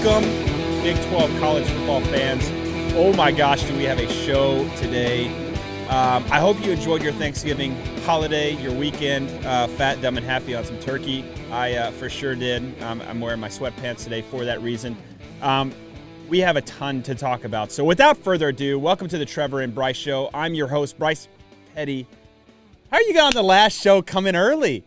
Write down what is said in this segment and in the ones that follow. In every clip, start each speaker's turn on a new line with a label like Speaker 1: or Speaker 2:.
Speaker 1: Welcome, Big 12 college football fans. Oh my gosh, do we have a show today. I hope you enjoyed your Thanksgiving holiday, your weekend, fat, dumb, and happy on some turkey. I for sure did. I'm wearing my sweatpants today for that reason. We have a ton to talk about. So without further ado, welcome to the Trevor and Bryce Show. I'm your host, Bryce Petty. How you got on the last show coming early?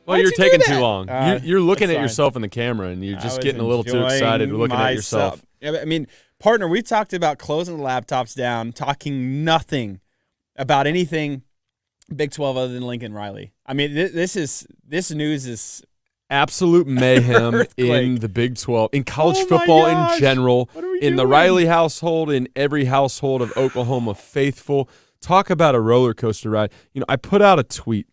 Speaker 2: Well, you're taking too long. You're looking at
Speaker 1: fine.
Speaker 2: yourself in the camera, and you're just getting a little too excited looking at yourself.
Speaker 1: I mean, partner, we talked about closing the laptops down, talking nothing about anything Big 12 other than Lincoln Riley. I mean, this news is
Speaker 2: absolute mayhem in the Big 12, in college football in general, in the Riley household, in every household of Oklahoma faithful. Talk about a roller coaster ride. You know, I put out a tweet,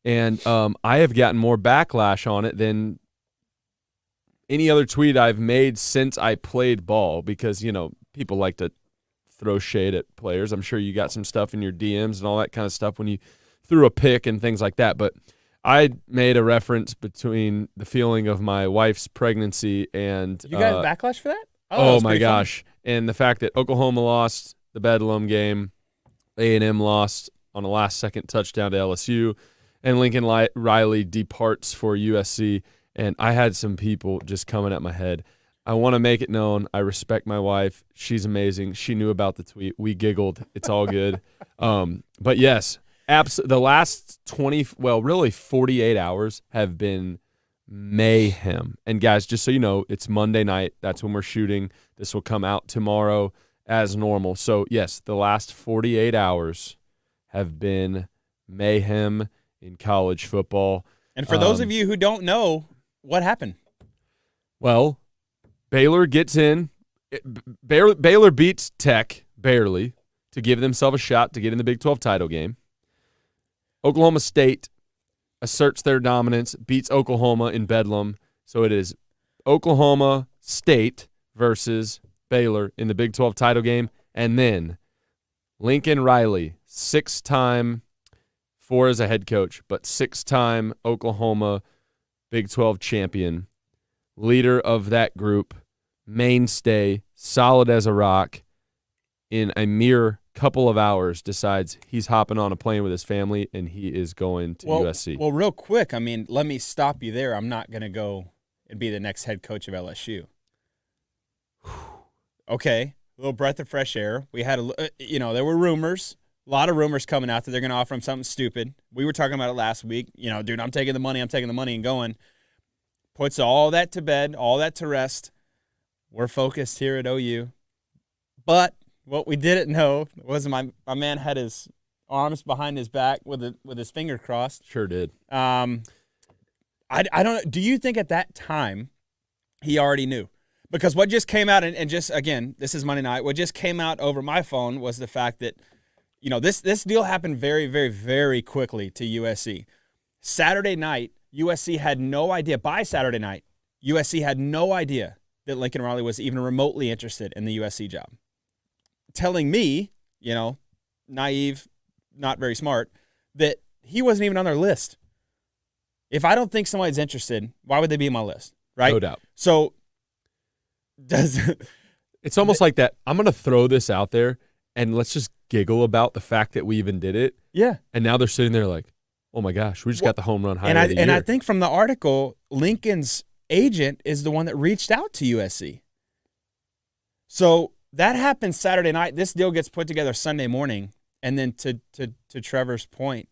Speaker 2: and I have gotten more backlash on it than any other tweet I've made since I played ball because, you know, people like to throw shade at players. I'm sure you got some stuff in your DMs and all that kind of stuff when you threw a pick and things like that. But I made a reference between the feeling of my wife's pregnancy and
Speaker 1: you got backlash for that?
Speaker 2: Oh my gosh. Funny. And the fact that Oklahoma lost the BEDLAM game, A&M lost on a last-second touchdown to LSU, and Lincoln Riley departs for USC. And I had some people just coming at my head. I want to make it known I respect my wife. She's amazing. She knew about the tweet. We giggled. It's all good. But yes, the last 48 hours have been mayhem. And guys, just so you know, it's Monday night. That's when we're shooting. This will come out tomorrow as normal. So yes, the last 48 hours have been mayhem in college football.
Speaker 1: And for those of you who don't know, what happened?
Speaker 2: Well, Baylor gets in. Baylor beats Tech barely to give themselves a shot to get in the Big 12 title game. Oklahoma State asserts their dominance, beats Oklahoma in BEDLAM. So it is Oklahoma State versus Baylor in the Big 12 title game. And then Lincoln Riley, 6-time, 4 as a head coach, but 6-time Oklahoma Big 12 champion, leader of that group, mainstay, solid as a rock, in a mere couple of hours decides he's hopping on a plane with his family and he is going to USC.
Speaker 1: Well, real quick, I mean, let me stop you there. I'm not going to go and be the next head coach of LSU. Okay, a little breath of fresh air. We had, there were rumors. A lot of rumors coming out that they're going to offer him something stupid. We were talking about it last week. You know, dude, I'm taking the money and going. Puts all that to bed, all that to rest. We're focused here at OU. But what we didn't know was my man had his arms behind his back with his finger crossed.
Speaker 2: Sure did.
Speaker 1: I don't. Do you think at that time he already knew? Because what just came out, and just, again, this is Monday night, what just came out over my phone was the fact that, you know, this deal happened very, very, very quickly to USC. Saturday night, USC had no idea. By Saturday night, USC had no idea that Lincoln Riley was even remotely interested in the USC job. Telling me, you know, naive, not very smart, that he wasn't even on their list. If I don't think somebody's interested, why would they be on my list, right?
Speaker 2: No doubt.
Speaker 1: So
Speaker 2: it's almost like that. I'm going to throw this out there, and let's just giggle about the fact that we even did it.
Speaker 1: Yeah.
Speaker 2: And now they're sitting there like, oh, my gosh, we just got the home run hire of the year.
Speaker 1: And I think from the article, Lincoln's agent is the one that reached out to USC. So that happens Saturday night. This deal gets put together Sunday morning. And then to Trevor's point,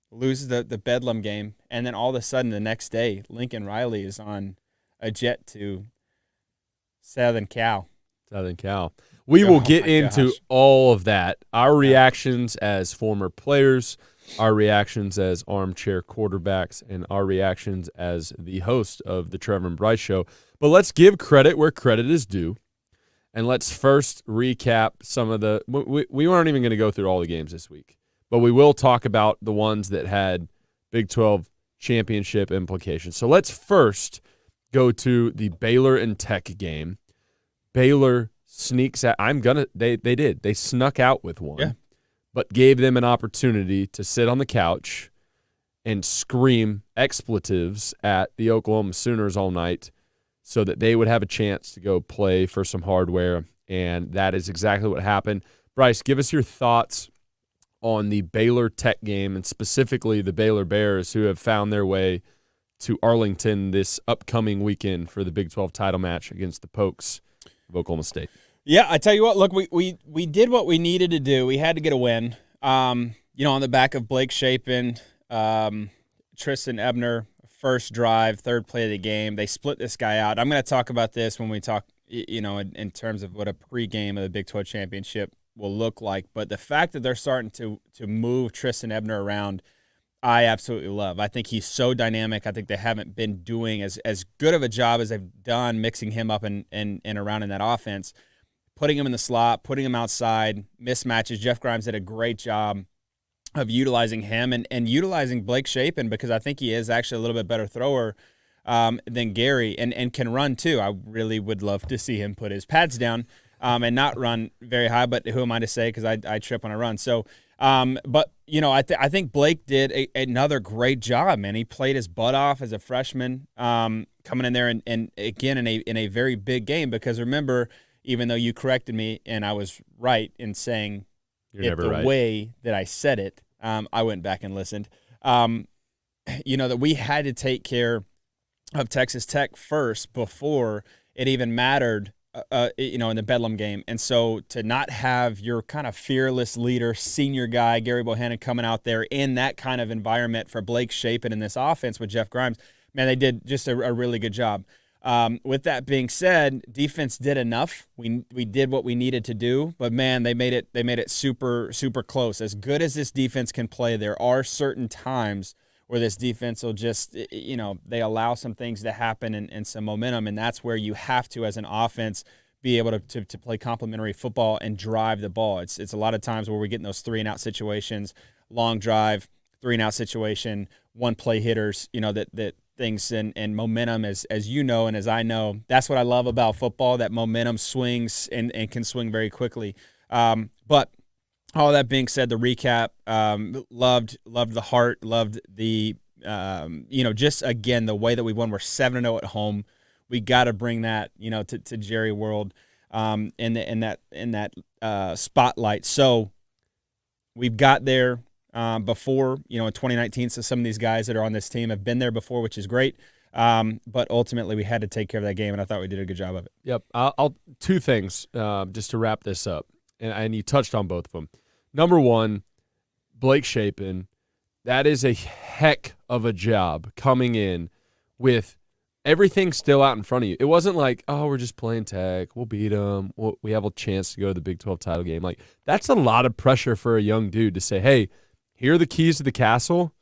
Speaker 1: loses the BEDLAM game. And then all of a sudden the next day, Lincoln Riley is on a jet to Southern Cal. We will get into all of that. Our reactions as former players, our reactions as armchair quarterbacks, and our reactions as the host of the Trevor and Bryce Show. But let's give credit where credit is due. And let's first recap some of the – we weren't even going to go through all the games this week. But we will talk about the ones that had Big 12 championship implications. So let's first go to the Baylor and Tech game. Baylor sneaks out. They did. They snuck out with one, but gave them an opportunity to sit on the couch and scream expletives at the Oklahoma Sooners all night
Speaker 2: so that they would have a chance to go play for some hardware, and that is exactly what happened. Bryce, give us your thoughts on the Baylor Tech game, and specifically the Baylor Bears, who have found their way to Arlington this upcoming weekend for the Big 12 title match against the Pokes of Oklahoma State.
Speaker 1: Yeah, I tell you what, look, we did what we needed to do. We had to get a win. On the back of Blake Shapen, Tristan Ebner, first drive, third play of the game. They split this guy out. I'm going to talk about this when we talk, in terms of what a pregame of the Big 12 championship will look like. But the fact that they're starting to move Tristan Ebner around, I absolutely love. I think he's so dynamic. I think they haven't been doing as good of a job as they've done mixing him up and around in that offense, putting him in the slot, putting him outside, mismatches. Jeff Grimes did a great job of utilizing him and utilizing Blake Shapen, because I think he is actually a little bit better thrower than Gary and can run too. I really would love to see him put his pads down and not run very high, but who am I to say, because I trip when I run. So, but I think Blake did another great job, man. He played his butt off as a freshman, coming in there and again in a very big game, because remember, even though you corrected me and I was right in saying way that I said it, I went back and listened. That we had to take care of Texas Tech first before it even mattered, in the Bedlam game. And so to not have your kind of fearless leader, senior guy, Gary Bohannon, coming out there in that kind of environment for Blake Shapen in this offense with Jeff Grimes, man, they did just a really good job. With that being said, defense did enough. We did what we needed to do, but man, they made it super, super close. As good as this defense can play, there are certain times where this defense will just, they allow some things to happen and some momentum, and that's where you have to, as an offense, be able to play complementary football and drive the ball. It's a lot of times where we get in those 3-and-out situations, long drive, 3-and-out situation, one-play hitters, that things and momentum, as you know and as I know. That's what I love about football, that momentum swings and can swing very quickly. But all that being said, the recap, loved the heart, loved the, just again, the way that we won. We're 7-0 at home. We got to bring that, to Jerry World in that spotlight. So we've got there before, in 2019. So some of these guys that are on this team have been there before, which is great. But ultimately, we had to take care of that game, and I thought we did a good job of it.
Speaker 2: Yep. I'll two things just to wrap this up, and you touched on both of them. Number one, Blake Shapen, that is a heck of a job coming in with everything still out in front of you. It wasn't like, oh, we're just playing Tech, we'll beat them, we have a chance to go to the Big 12 title game. Like, that's a lot of pressure for a young dude to say, hey, here are the keys to the castle,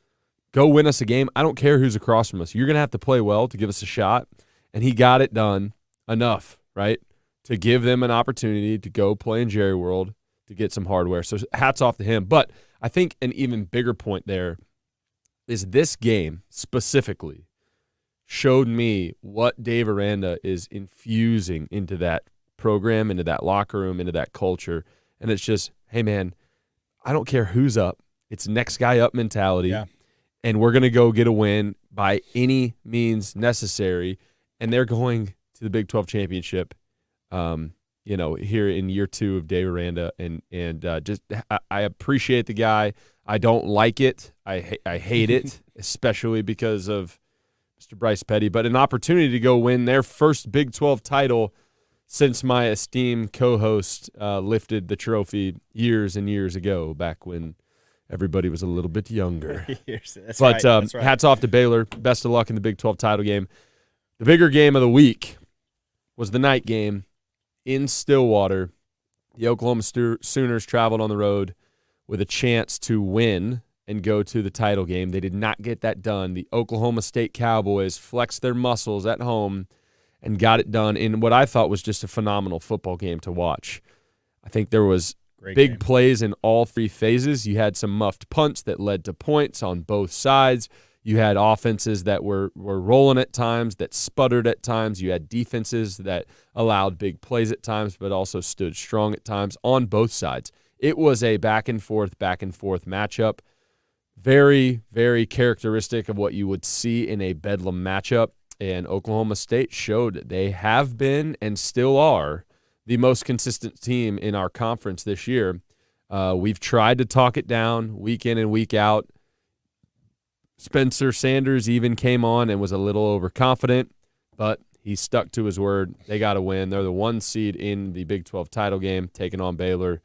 Speaker 2: go win us a game. I don't care who's across from us. You're going to have to play well to give us a shot. And he got it done enough, right, to give them an opportunity to go play in Jerry World, to get some hardware. So hats off to him. But I think an even bigger point there is this game specifically showed me what Dave Aranda is infusing into that program, into that locker room, into that culture. And it's just, hey, man, I don't care who's up. It's next guy up mentality.
Speaker 1: Yeah. And
Speaker 2: we're going to go get a win by any means necessary. And they're going to the Big 12 championship, here in year 2 of Dave Aranda. And I appreciate the guy. I don't like it. I hate it, especially because of Mr. Bryce Petty, but an opportunity to go win their first Big 12 title since my esteemed co-host lifted the trophy years and years ago, back when everybody was a little bit younger.
Speaker 1: That's
Speaker 2: right.
Speaker 1: Hats
Speaker 2: off to Baylor. Best of luck in the Big 12 title game. The bigger game of the week was the night game in Stillwater. The Oklahoma Sooners traveled on the road with a chance to win and go to the title game. They did not get that done. The Oklahoma State Cowboys flexed their muscles at home and got it done in what I thought was just a phenomenal football game to watch. I think there was big plays in all 3 phases. You had some muffed punts that led to points on both sides. You had offenses that were rolling at times, that sputtered at times. You had defenses that allowed big plays at times, but also stood strong at times on both sides. It was a back and forth matchup. Very, very characteristic of what you would see in a Bedlam matchup. And Oklahoma State showed they have been and still are the most consistent team in our conference this year. We've tried to talk it down week in and week out. Spencer Sanders even came on and was a little overconfident, but he stuck to his word. They got to win. They're the 1 seed in the Big 12 title game, taking on Baylor.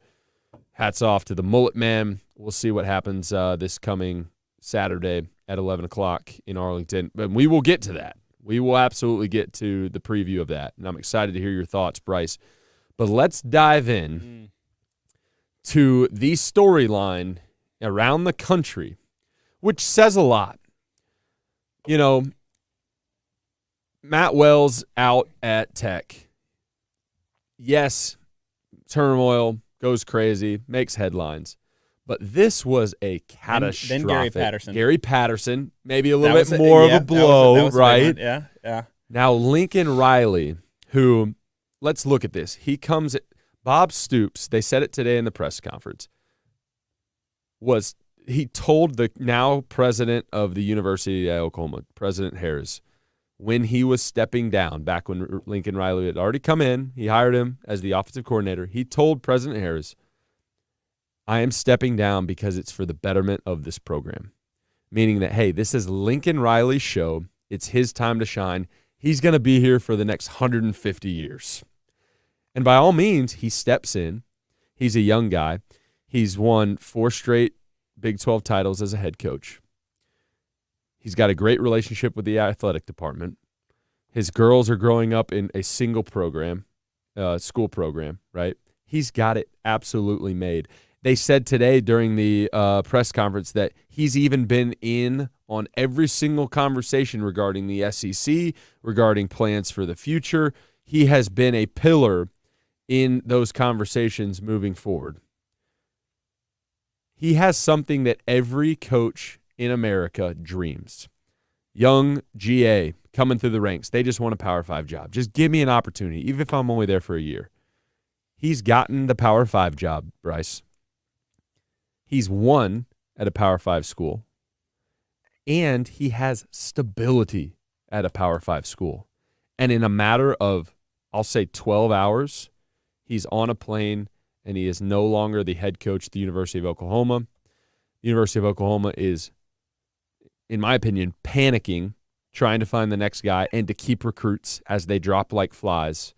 Speaker 2: Hats off to the Mullet Man. We'll see what happens this coming Saturday at 11 o'clock in Arlington. But we will get to that. We will absolutely get to the preview of that, and I'm excited to hear your thoughts, Bryce. But let's dive in to the storyline around the country, which says a lot. You know, Matt Wells out at Tech. Yes, turmoil, goes crazy, makes headlines. But this was a catastrophic.
Speaker 1: Then Gary Patterson.
Speaker 2: Gary Patterson, maybe a little bit more of a blow,
Speaker 1: that was
Speaker 2: right?
Speaker 1: Yeah.
Speaker 2: Now, Lincoln Riley, who, let's look at this. He comes at Bob Stoops, they said it today in the press conference, he told the now president of the University of Oklahoma, President Harris, when he was stepping down, back when Lincoln Riley had already come in, he hired him as the offensive coordinator. He told President Harris, I am stepping down because it's for the betterment of this program. Meaning that, hey, this is Lincoln Riley's show. It's his time to shine. He's going to be here for the next 150 years. And by all means, he steps in. He's a young guy. He's won 4 straight Big 12 titles as a head coach. He's got a great relationship with the athletic department. His girls are growing up in a single program, school program, right? He's got it absolutely made. They said today during the press conference that he's even been in on every single conversation regarding the SEC, regarding plans for the future. He has been a pillar in those conversations moving forward. He has something that every coach in America dreams. Young GA coming through the ranks. They just want a Power 5 job. Just give me an opportunity, even if I'm only there for a year. He's gotten the Power 5 job, Bryce. He's won at a Power 5 school. And he has stability at a Power 5 school. And in a matter of, I'll say 12 hours, he's on a plane and he is no longer the head coach at the University of Oklahoma. The University of Oklahoma is, in my opinion, panicking, trying to find the next guy and to keep recruits as they drop like flies.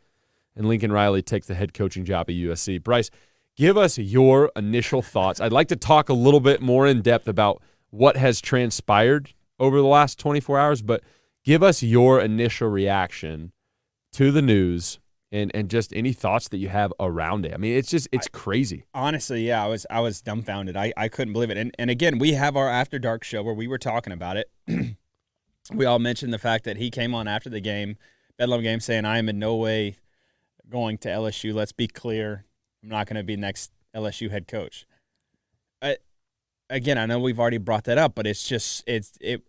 Speaker 2: And Lincoln Riley takes the head coaching job at USC. Bryce, give us your initial thoughts. I'd like to talk a little bit more in depth about what has transpired over the last 24 hours, but give us your initial reaction to the news and just any thoughts that you have around it. I mean, it's crazy.
Speaker 1: Honestly, yeah, I was dumbfounded. I couldn't believe it. And again, we have our After Dark show where we were talking about it. We all mentioned the fact that he came on after the game, Bedlam game, saying, I am in no way going to LSU. Let's be clear. I'm not going to be next LSU head coach. Again, I know we've already brought that up, but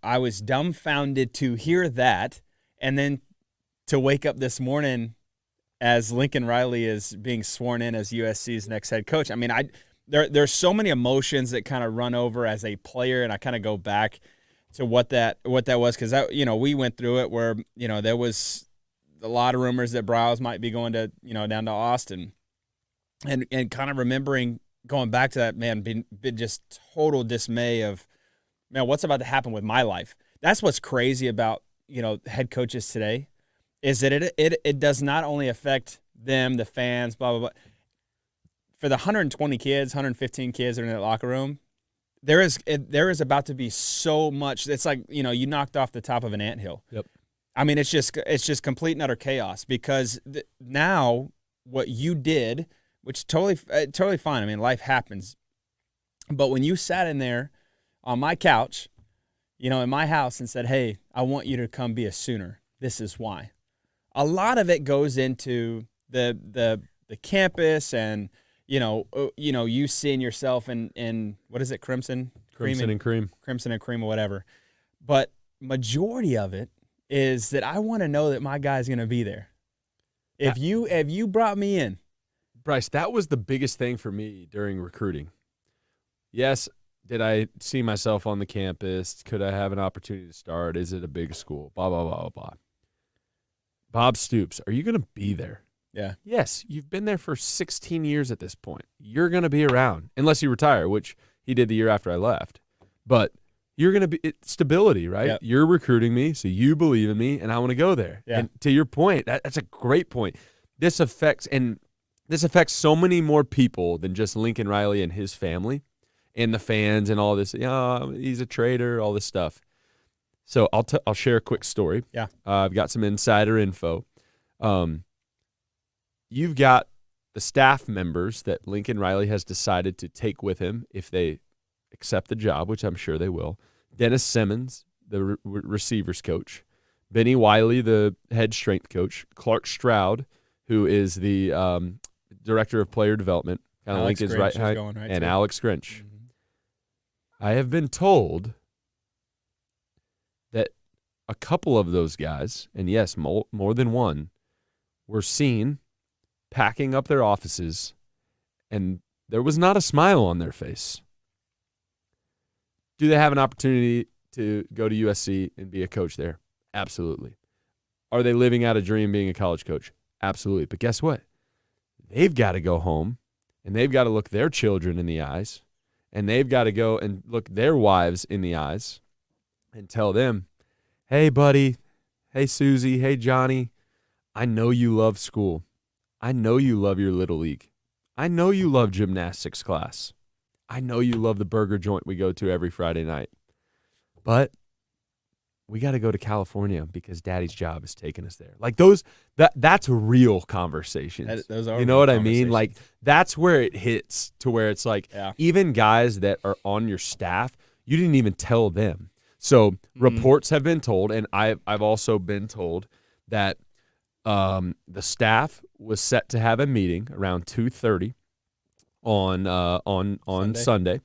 Speaker 1: I was dumbfounded to hear that, and then to wake up this morning as Lincoln Riley is being sworn in as USC's next head coach. I mean, there's so many emotions that kind of run over as a player, and I kind of go back to what that was, because we went through it where there was a lot of rumors that Browse might be going to down to Austin, and kind of remembering going back to that, man, been just total dismay of, man, what's about to happen with my life. That's what's crazy about head coaches today, is that it does not only affect them, the fans, blah blah blah. For the 120 kids, 115 kids that are in that locker room, there is about to be so much. It's like you knocked off the top of an anthill.
Speaker 2: Yep.
Speaker 1: I mean, it's just complete and utter chaos, because now what you did, which totally fine. I mean, life happens, but when you sat in there on my couch, in my house, and said, "Hey, I want you to come be a Sooner. This is why." A lot of it goes into the campus, and you seeing yourself in what is it, Crimson and Cream, or whatever. But majority of it is that I want to know that my guy's going to be there. If you brought me in,
Speaker 2: Bryce, that was the biggest thing for me during recruiting. Yes, did I see myself on the campus? Could I have an opportunity to start? Is it a big school? Blah blah blah blah blah. Bob Stoops, are you going to be there?
Speaker 1: Yeah.
Speaker 2: Yes, you've been there for 16 years at this point. You're going to be around, unless you retire, which he did the year after I left. But you're going to be stability, right?
Speaker 1: Yep.
Speaker 2: You're recruiting me, so you believe in me, and I want to go there.
Speaker 1: Yeah.
Speaker 2: And to your point, that's a great point. This affects so many more people than just Lincoln Riley and his family and the fans and all this. He's a traitor, all this stuff. So I'll share a quick story.
Speaker 1: Yeah.
Speaker 2: I've got some insider info. You've got the staff members that Lincoln Riley has decided to take with him if they accept the job, which I'm sure they will. Dennis Simmons, the receivers coach. Benny Wiley, the head strength coach. Clark Stroud, who is the director of player development. Kind of Lincoln's right, and Alex Grinch. Mm-hmm. I have been told that a couple of those guys, and yes, more than one, were seen packing up their offices, and there was not a smile on their face. Do they have an opportunity to go to USC and be a coach there? Absolutely. Are they living out a dream being a college coach? Absolutely. But guess what? They've got to go home, and they've got to look their children in the eyes, and they've got to go and look their wives in the eyes and tell them, hey, buddy, hey, Susie, hey, Johnny, I know you love school. I know you love your little league. I know you love gymnastics class. I know you love the burger joint we go to every Friday night. But we got to go to California because Daddy's job is taking us there. Like that's real conversations.
Speaker 1: Those are,
Speaker 2: you know what I mean? Like that's where it hits to where it's like even guys that are on your staff, you didn't even tell them. So reports have been told, and I've also been told that the staff was set to have a meeting around 2:30 on Sunday.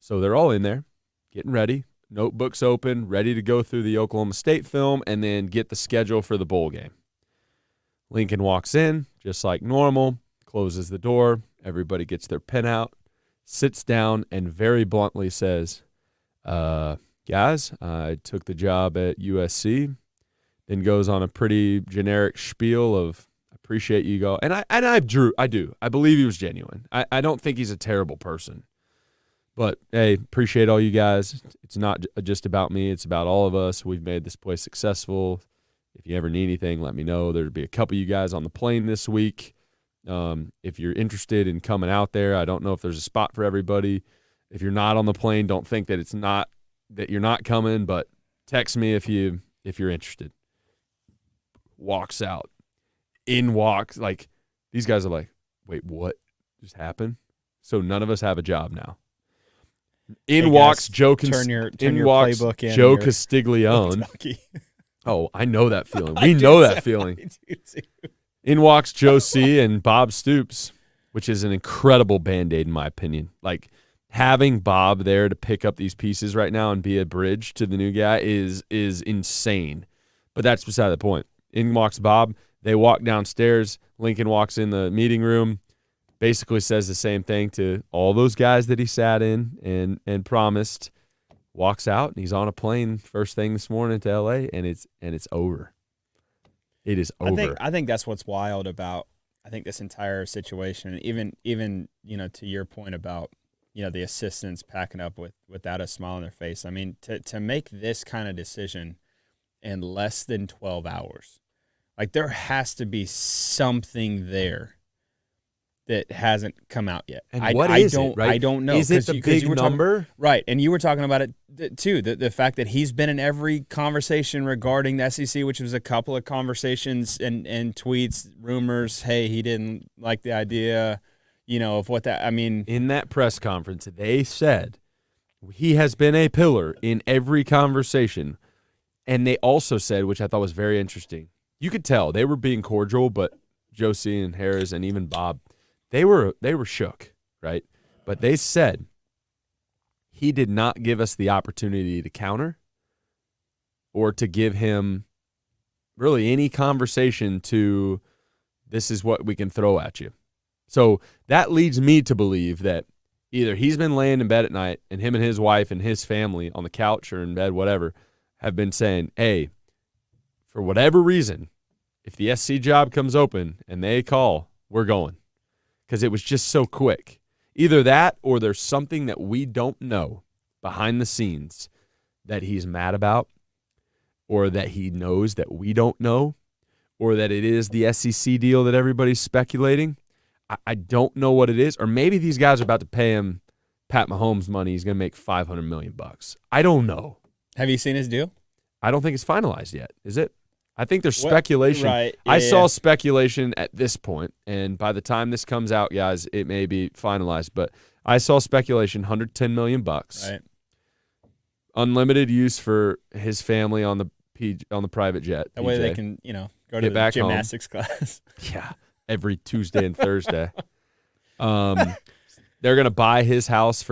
Speaker 2: So they're all in there, getting ready, notebooks open, ready to go through the Oklahoma State film, and then get the schedule for the bowl game. Lincoln walks in, just like normal, closes the door, everybody gets their pen out, sits down, and very bluntly says, guys, I took the job at USC, then goes on a pretty generic spiel of appreciate you go. And I do. I believe he was genuine. I don't think he's a terrible person. But, hey, appreciate all you guys. It's not just about me. It's about all of us. We've made this place successful. If you ever need anything, let me know. There'll be a couple of you guys on the plane this week. If you're interested in coming out there, I don't know if there's a spot for everybody. If you're not on the plane, don't think that it's not that you're not coming, but text me if you're interested. Walks out. In walks, like, these guys are like, wait, what just happened? So none of us have a job now. In walks Joe
Speaker 1: playbook in
Speaker 2: Joe Castiglione. Oh, I know that feeling. We know that feeling. In walks Joe C. and Bob Stoops, which is an incredible Band-Aid in my opinion. Like, having Bob there to pick up these pieces right now and be a bridge to the new guy is insane. But that's beside the point. In walks Bob. They walk downstairs. Lincoln walks in the meeting room. Basically says the same thing to all those guys that he sat in and promised. Walks out, and he's on a plane first thing this morning to LA, and it's over. It is over.
Speaker 1: I think that's what's wild about this entire situation. Even to your point about the assistants packing up without a smile on their face. I mean, to make this kind of decision in less than 12 hours, like there has to be something there that hasn't come out yet.
Speaker 2: And I don't
Speaker 1: know.
Speaker 2: Is it the big number?
Speaker 1: Right. And you were talking about it too, the fact that he's been in every conversation regarding the SEC, which was a couple of conversations and tweets, rumors, hey, he didn't like the idea, of what that, I mean.
Speaker 2: In that press conference, they said he has been a pillar in every conversation. And they also said, which I thought was very interesting, you could tell they were being cordial, but Josie and Harris and even Bob, they were shook, right? But they said he did not give us the opportunity to counter or to give him really any conversation to this is what we can throw at you. So that leads me to believe that either he's been laying in bed at night and him and his wife and his family on the couch or in bed, whatever, have been saying, hey, for whatever reason, if the SC job comes open and they call, we're going. Because it was just so quick. Either that or there's something that we don't know behind the scenes that he's mad about, or that he knows that we don't know, or that it is the SEC deal that everybody's speculating. I don't know what it is. Or maybe these guys are about to pay him Pat Mahomes money. He's going to make $500 million. I don't know.
Speaker 1: Have you seen his deal?
Speaker 2: I don't think it's finalized yet, is it? I think there's speculation.
Speaker 1: Right. Yeah,
Speaker 2: I saw speculation at this point, and by the time this comes out, guys, it may be finalized. But I saw speculation, $110 million.
Speaker 1: Right.
Speaker 2: Unlimited use for his family on the private jet.
Speaker 1: That way they can, go to the gymnastics class.
Speaker 2: Yeah, every Tuesday and Thursday. They're gonna buy his house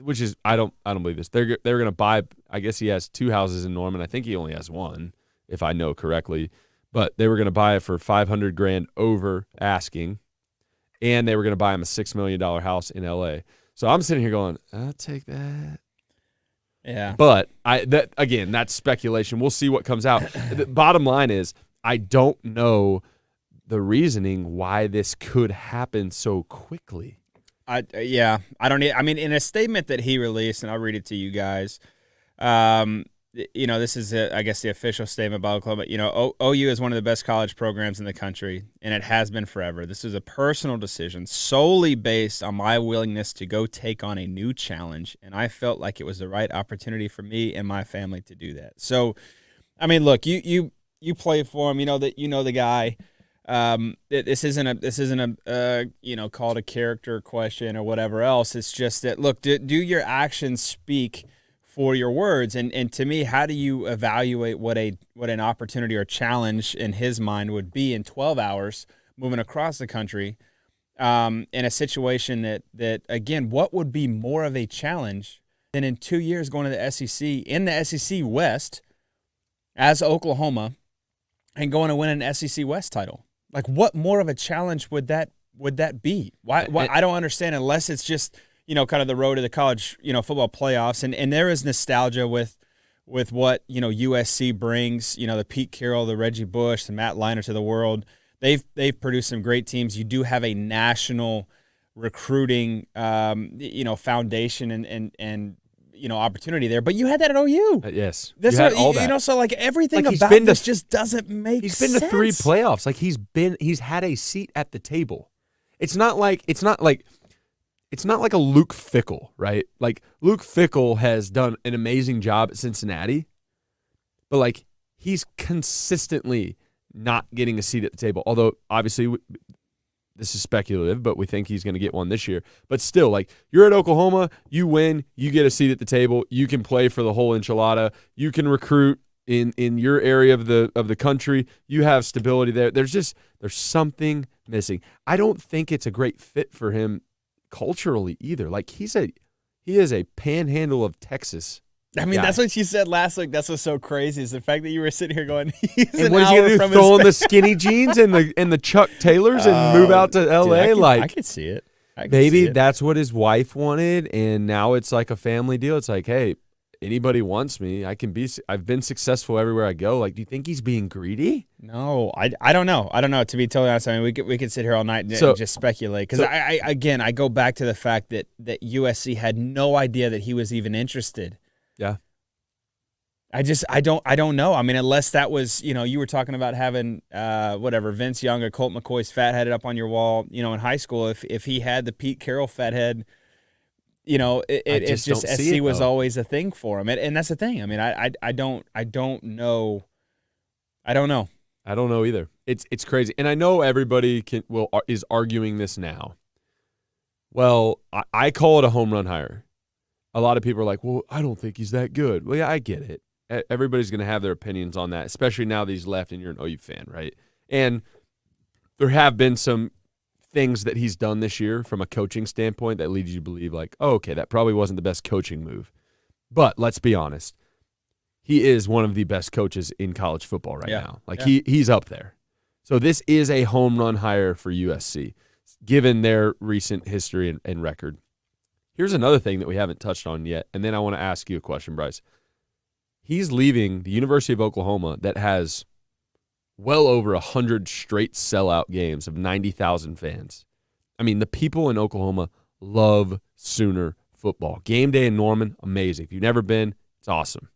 Speaker 2: which is I don't believe this. They're gonna buy. I guess he has 2 houses in Norman. I think he only has one, if I know correctly. But they were gonna buy it for $500,000 over asking, and they were gonna buy him a $6 million house in LA. So I'm sitting here going, I'll take that.
Speaker 1: Yeah.
Speaker 2: But that's speculation. We'll see what comes out. The bottom line is, I don't know the reasoning why this could happen so quickly.
Speaker 1: I mean, in a statement that he released, and I'll read it to you guys. This is, I guess, the official statement by Oklahoma. OU is one of the best college programs in the country, and it has been forever. This is a personal decision solely based on my willingness to go take on a new challenge, and I felt like it was the right opportunity for me and my family to do that. So, I mean, look, you play for him. You know the guy. This isn't a called a character question or whatever else. It's just that, look, do your actions speak for your words? And to me, how do you evaluate what an opportunity or challenge in his mind would be in 12 hours moving across the country, in a situation that again, what would be more of a challenge than in 2 years going to the SEC in the SEC West as Oklahoma and going to win an SEC West title? Like, what more of a challenge would that be? Why I don't understand, unless it's just, kind of the road to the college, football playoffs. And there is nostalgia with what, USC brings, the Pete Carroll, the Reggie Bush, the Matt Leinart to the world. They've produced some great teams. You do have a national recruiting, foundation and opportunity there, but you had that at OU.
Speaker 2: Yes,
Speaker 1: that's
Speaker 2: you had all that.
Speaker 1: So like everything about this just doesn't make sense.
Speaker 2: He's been to 3 playoffs. Like he's had a seat at the table. It's not like a Luke Fickell, right? Like Luke Fickell has done an amazing job at Cincinnati, but like he's consistently not getting a seat at the table. Although obviously this is speculative, but we think he's going to get one this year. But still, like, you're at Oklahoma, you win, you get a seat at the table, you can play for the whole enchilada, you can recruit in your area of the country, you have stability there. There's something missing. I don't think it's a great fit for him culturally either. Like, he is a panhandle of Texas.
Speaker 1: I mean, that's what you said last week. That's what's so crazy, is the fact that you were sitting here going, he's
Speaker 2: and
Speaker 1: an
Speaker 2: what is he
Speaker 1: hour
Speaker 2: gonna do?
Speaker 1: from
Speaker 2: Throw on
Speaker 1: his
Speaker 2: the skinny jeans and the Chuck Taylors and move out to LA?
Speaker 1: Dude,
Speaker 2: I
Speaker 1: could see it.
Speaker 2: Maybe that's what his wife wanted, and now it's like a family deal. It's like, hey, anybody wants me, I've been successful everywhere I go. Like, do you think he's being greedy?
Speaker 1: No, I don't know. To be totally honest. I mean, we could sit here all night and just speculate, because I go back to the fact that USC had no idea that he was even interested.
Speaker 2: Yeah.
Speaker 1: I don't know. I mean, unless that was, you were talking about having Vince Young or Colt McCoy's fat head up on your wall, in high school. If he had the Pete Carroll fat head, it's just SC was always a thing for him. And that's the thing. I mean, I don't know. I don't know.
Speaker 2: I don't know either. It's crazy. And I know everybody is arguing this now. Well, I call it a home run hire. A lot of people are like, well, I don't think he's that good. Well, yeah, I get it. Everybody's going to have their opinions on that, especially now that he's left and you're an OU fan, right? And there have been some things that he's done this year from a coaching standpoint that leads you to believe, like, oh, okay, that probably wasn't the best coaching move. But let's be honest. He is one of the best coaches in college football right now. Like, he's up there. So this is a home run hire for USC, given their recent history and record. Here's another thing that we haven't touched on yet, and then I want to ask you a question, Bryce. He's leaving the University of Oklahoma that has well over 100 straight sellout games of 90,000 fans. I mean, the people in Oklahoma love Sooner football. Game day in Norman, amazing. If you've never been, it's awesome.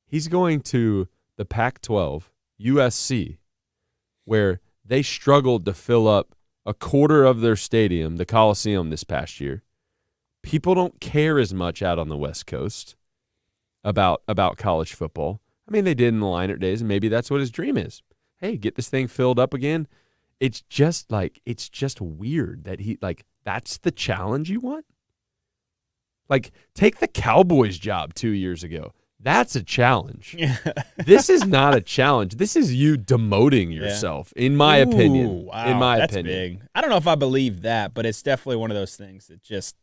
Speaker 2: He's going to the Pac-12, USC, where they struggled to fill up a quarter of their stadium, the Coliseum, this past year. People don't care as much out on the West Coast about college football. I mean, they did in the Leinart days, and maybe that's what his dream is. Hey, get this thing filled up again. It's just weird that that's the challenge you want? Like, take the Cowboys job 2 years ago. That's a challenge. This is not a challenge. This is you demoting yourself, in my opinion.
Speaker 1: Wow,
Speaker 2: in my
Speaker 1: that's
Speaker 2: opinion.
Speaker 1: Big. I don't know if I believe that, but it's definitely one of those things that just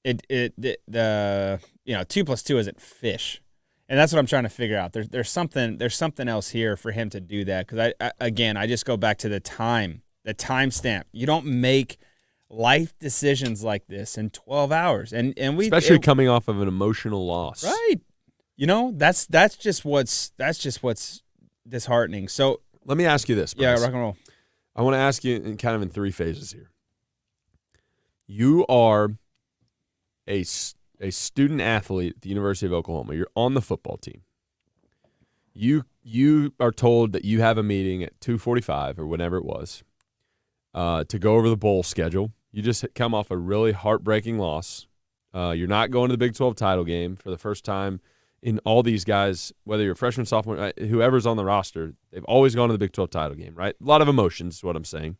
Speaker 1: the 2 plus 2 isn't fish. And that's what I'm trying to figure out. There's something else here for him to do that, because I just go back to the timestamp. You don't make life decisions like this in 12 hours, and we
Speaker 2: especially coming off of an emotional loss,
Speaker 1: right? That's just what's disheartening. So
Speaker 2: let me ask you this, Bryce.
Speaker 1: Yeah, rock and roll.
Speaker 2: I want to ask you in 3 phases here. You are a student athlete at the University of Oklahoma. You're on the football team. You are told that you have a meeting at 2:45 or whenever it was to go over the bowl schedule. You just come off a really heartbreaking loss. You're not going to the Big 12 title game for the first time in all these guys, whether you're a freshman, sophomore, whoever's on the roster, they've always gone to the Big 12 title game, right? A lot of emotions is what I'm saying.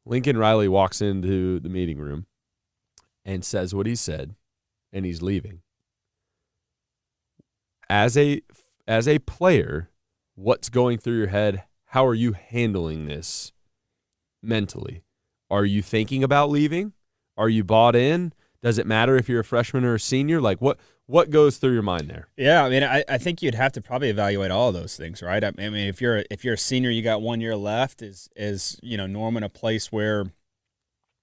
Speaker 2: Lincoln Riley walks into the meeting room and says what he said, and he's leaving. As a player, what's going through your head? How are you handling this mentally? Are you thinking about leaving? Are you bought in? Does it matter if you're a freshman or a senior? Like, what goes through your mind there?
Speaker 1: Yeah, I mean, I think you'd have to probably evaluate all of those things, right? I mean, if you're a senior, you got 1 year left. Is Norman a place where,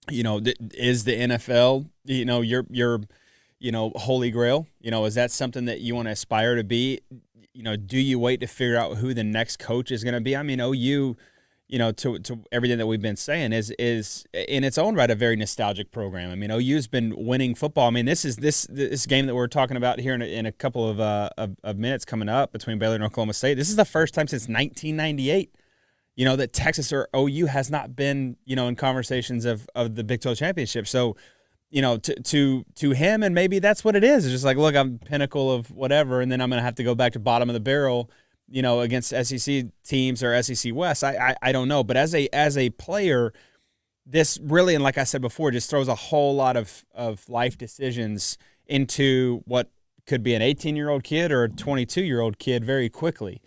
Speaker 1: is the NFL, your holy grail? Is that something that you want to aspire to be? Do you wait to figure out who the next coach is going to be? I mean, OU, to everything that we've been saying is in its own right a very nostalgic program. I mean, OU's been winning football. I mean, this game that we're talking about here in a couple of minutes coming up between Baylor and Oklahoma State. This is the first time since 1998, that Texas or OU has not been, in conversations of the Big 12 championship. So, to him, and maybe that's what it is. It's just like, look, I'm pinnacle of whatever, and then I'm going to have to go back to bottom of the barrel, against SEC teams or SEC West. I don't know. But as a player, this really, and like I said before, just throws a whole lot of life decisions into what could be an 18-year-old kid or a 22-year-old kid very quickly.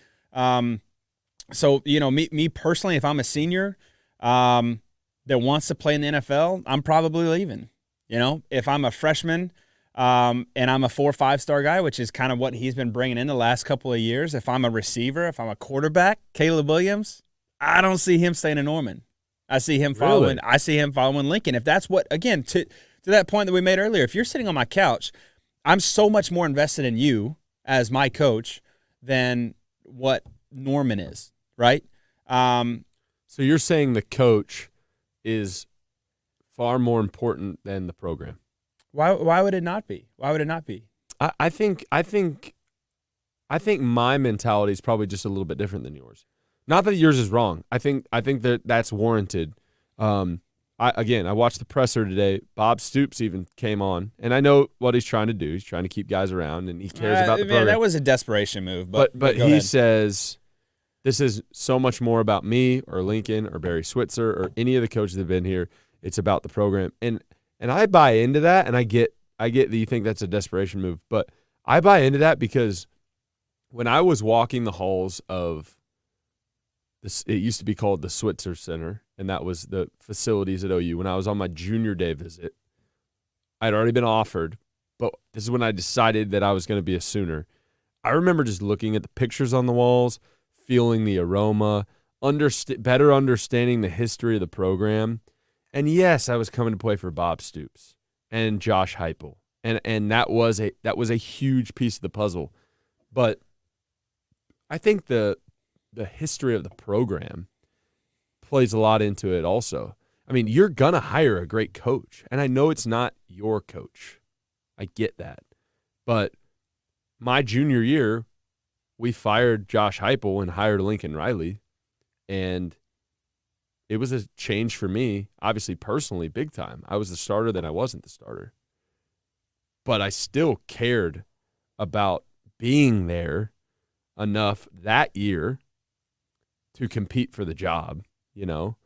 Speaker 1: So, me personally, if I'm a senior that wants to play in the NFL, I'm probably leaving. If I'm a freshman and I'm a 4 or 5-star guy, which is kind of what he's been bringing in the last couple of years. If I'm a receiver, if I'm a quarterback, Caleb Williams, I don't see him staying in Norman. I see him following.
Speaker 2: Really?
Speaker 1: I see him following Lincoln. If that's what, again, to that point that we made earlier, if you're sitting on my couch, I'm so much more invested in you as my coach than what Norman is, right?
Speaker 2: So you're saying the coach is far more important than the program?
Speaker 1: Why would it not be? Why would it not be?
Speaker 2: I think my mentality is probably just a little bit different than yours. Not that yours is wrong. I think that's warranted. I watched the presser today. Bob Stoops even came on, and I know what he's trying to do. He's trying to keep guys around, and he cares about the program.
Speaker 1: That was a desperation move. But
Speaker 2: he
Speaker 1: ahead.
Speaker 2: says this is so much more about me or Lincoln or Barry Switzer or any of the coaches that have been here. It's about the program, and I buy into that, and I get that you think that's a desperation move, but I buy into that because when I was walking the halls of this, it used to be called the Switzer Center, and that was the facilities at OU. When I was on my junior day visit, I'd already been offered, but this is when I decided that I was going to be a Sooner. I remember just looking at the pictures on the walls, feeling the aroma, better understanding the history of the program. And yes, I was coming to play for Bob Stoops and Josh Heupel, and that was a huge piece of the puzzle. But I think the history of the program plays a lot into it also. I mean, you're going to hire a great coach, and I know it's not your coach. I get that. But my junior year, we fired Josh Heupel and hired Lincoln Riley, and it was a change for me, obviously personally, big time. I was the starter, then I wasn't the starter. But I still cared about being there enough that year to compete for the job, you know.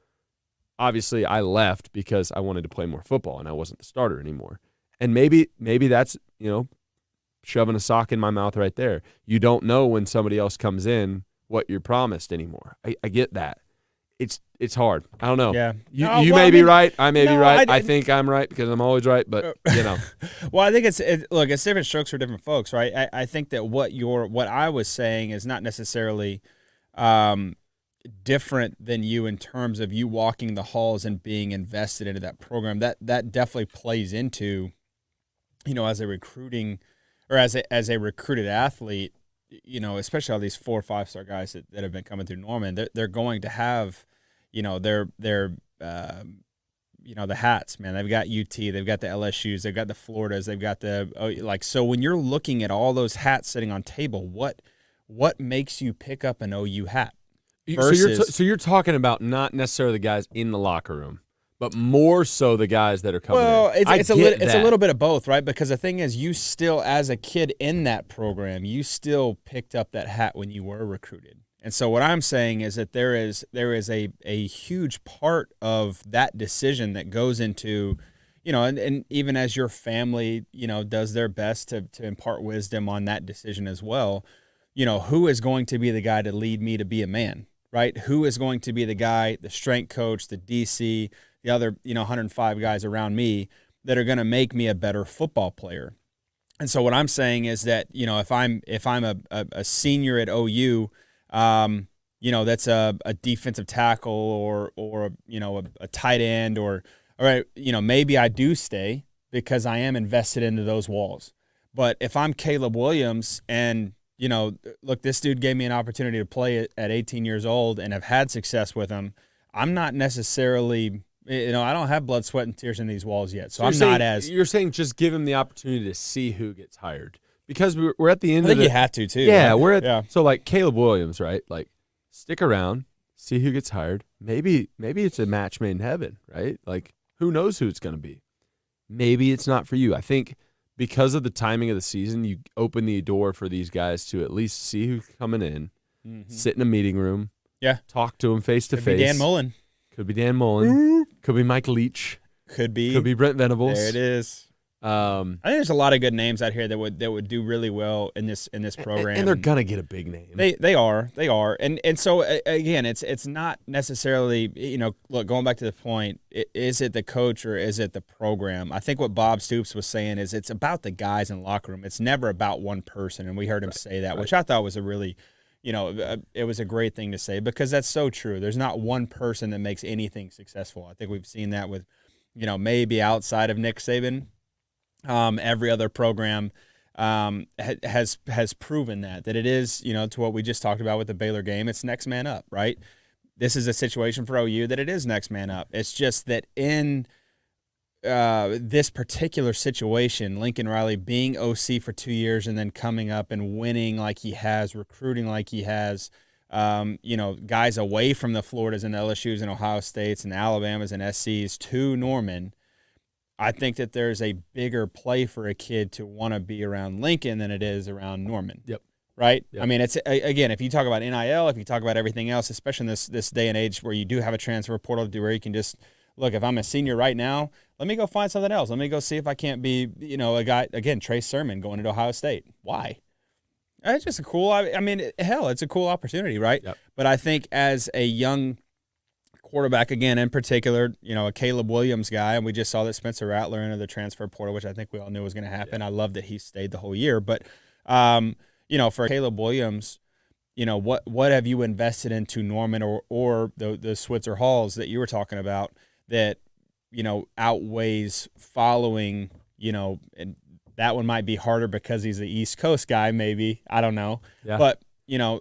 Speaker 2: Obviously, I left because I wanted to play more football and I wasn't the starter anymore. And maybe that's, you know, shoving a sock in my mouth right there. You don't know when somebody else comes in what you're promised anymore. I get that. It's hard. I don't know.
Speaker 1: Yeah.
Speaker 2: You may be right. I may be right. I think I'm right because I'm always right, but, you know.
Speaker 1: Well, I think it's different strokes for different folks, right? I think that what I was saying is not necessarily different than you in terms of you walking the halls and being invested into that program. That definitely plays into, you know, as a recruiting or as a recruited athlete, you know, especially all these 4 or 5-star guys that have been coming through Norman, they're going to have, you know, their you know, the hats, man. They've got UT, they've got the LSUs, they've got the Floridas, they've got so when you're looking at all those hats sitting on table, what makes you pick up an OU hat?
Speaker 2: So you're talking about not necessarily the guys in the locker room, but more so the guys that are coming in.
Speaker 1: Well, it's a little bit of both, right? Because the thing is, you still, as a kid in that program, you still picked up that hat when you were recruited. And so what I'm saying is that there is a huge part of that decision that goes into, you know, and even as your family, you know, does their best to impart wisdom on that decision as well, you know, who is going to be the guy to lead me to be a man, right? Who is going to be the guy, the strength coach, the DC, the other, you know, 105 guys around me that are going to make me a better football player. And so what I'm saying is that, you know, if I'm a senior at OU, you know, that's a defensive tackle or you know, a tight end or you know, maybe I do stay because I am invested into those walls. But if I'm Caleb Williams and, you know, look, this dude gave me an opportunity to play at 18 years old and have had success with him, I'm not necessarily, you know, I don't have blood, sweat, and tears in these walls yet. So
Speaker 2: You're saying just give him the opportunity to see who gets hired. Because we're at the end
Speaker 1: I think you have to, too.
Speaker 2: Yeah,
Speaker 1: right?
Speaker 2: So, like, Caleb Williams, right? Like, stick around, see who gets hired. Maybe it's a match made in heaven, right? Like, who knows who it's going to be. Maybe it's not for you. I think because of the timing of the season, you open the door for these guys to at least see who's coming in, sit in a meeting room, talk to them face to face.
Speaker 1: Could be Dan Mullen.
Speaker 2: Could be Dan Mullen. Could be Mike Leach.
Speaker 1: Could be
Speaker 2: Brent Venables.
Speaker 1: There it is. I think there's a lot of good names out here that would do really well in this program,
Speaker 2: and they're gonna get a big name.
Speaker 1: They are, and so again, it's not necessarily, you know, look, going back to the point, is it the coach or is it the program? I think what Bob Stoops was saying is it's about the guys in the locker room. It's never about one person, and we heard him say that, which I thought was a really, you know, it was a great thing to say because that's so true. There's not one person that makes anything successful. I think we've seen that with, you know, maybe outside of Nick Saban. Every other program has proven that it is, you know, to what we just talked about with the Baylor game. It's next man up, right? This is a situation for OU that it is next man up. It's just that in this particular situation, Lincoln Riley being OC for 2 years and then coming up and winning like he has, recruiting like he has, you know, guys away from the Floridas and the LSUs and Ohio States and Alabamas and SCs to Norman. I think that there's a bigger play for a kid to want to be around Lincoln than it is around Norman.
Speaker 2: Yep.
Speaker 1: Right?
Speaker 2: Yep.
Speaker 1: I mean, it's again, if you talk about NIL, if you talk about everything else, especially in this day and age where you do have a transfer portal to where you can just look, if I'm a senior right now, let me go find something else. Let me go see if I can't be, you know, a guy, again, Trace Sermon going into Ohio State. Why? It's just a cool, I mean, hell, it's a cool opportunity, right?
Speaker 2: Yep.
Speaker 1: But I think as a young quarterback, again, in particular, you know, a Caleb Williams guy, and we just saw that Spencer Rattler into the transfer portal, which I think we all knew was going to happen. I love that he stayed the whole year. But, you know, for Caleb Williams, you know, what have you invested into Norman or the Switzer Halls that you were talking about that, you know, outweighs following, you know, and that one might be harder because he's the East Coast guy, maybe. I don't know.
Speaker 2: Yeah.
Speaker 1: But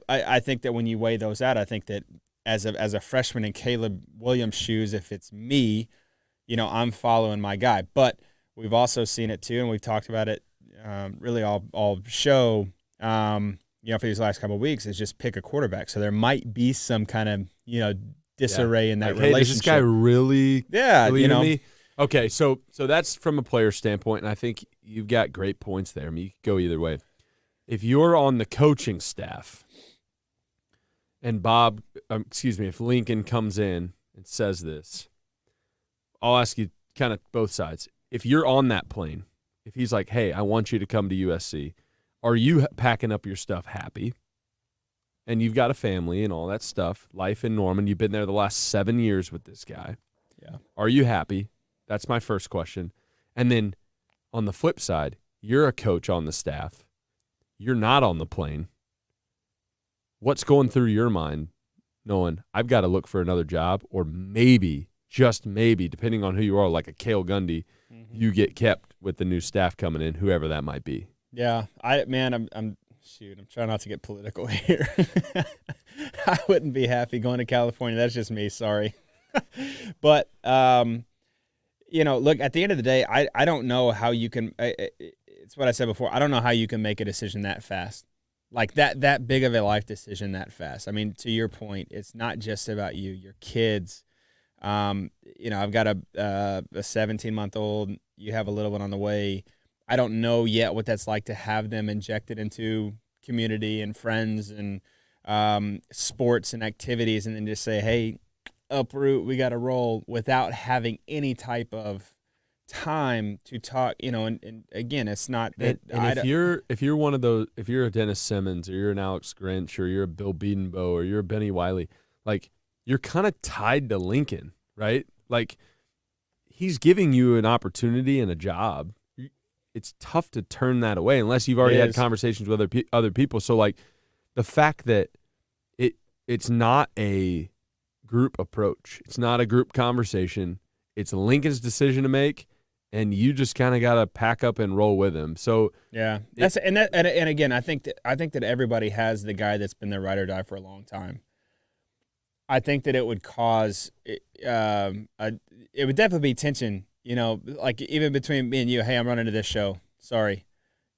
Speaker 1: I think that when you weigh those out, I think that as a freshman in Caleb Williams' shoes, if it's me, I'm following my guy. But we've also seen it too, and we've talked about it really all show, for these last couple of weeks, is just pick a quarterback. So there might be some kind of, disarray in that relationship. Hey,
Speaker 2: does this guy really believe in me? Okay, so that's from a player standpoint, and I think you've got great points there. I mean, you could go either way. If you're on the coaching staff and if Lincoln comes in and says this, I'll ask you kind of both sides. If you're on that plane, if he's like, hey, I want you to come to USC, are you packing up your stuff happy? And you've got a family and all that stuff, life in Norman. You've been there the last 7 years with this guy.
Speaker 1: Yeah.
Speaker 2: Are you happy? That's my first question. And then on the flip side, you're a coach on the staff. You're not on the plane. What's going through your mind knowing I've got to look for another job, or maybe, just maybe, depending on who you are, like a Cale Gundy, you get kept with the new staff coming in, whoever that might be.
Speaker 1: Yeah. I'm trying not to get political here. I wouldn't be happy going to California. That's just me. Sorry. But, look, at the end of the day, I don't know how you can it's what I said before. I don't know how you can make a decision that fast, like that big of a life decision that fast. I mean, to your point, it's not just about you, your kids. I've got a 17-month-old. You have a little one on the way. I don't know yet what that's like to have them injected into community and friends and sports and activities, and then just say, hey, uproot, we got to roll, without having any type of time to talk, and again, it's not that.
Speaker 2: And if you're one of those, if you're a Dennis Simmons or you're an Alex Grinch or you're a Bill Bedenbaugh or you're a Benny Wiley, like, you're kind of tied to Lincoln, right? Like, he's giving you an opportunity and a job. It's tough to turn that away unless you've already had conversations with other people. So, like, the fact that it's not a group approach, it's not a group conversation, it's Lincoln's decision to make, and you just kind of got to pack up and roll with him. So
Speaker 1: yeah, and again, I think that everybody has the guy that's been their ride or die for a long time. I think that it would cause it would definitely be tension. Like even between me and you, hey, I'm running to this show. Sorry,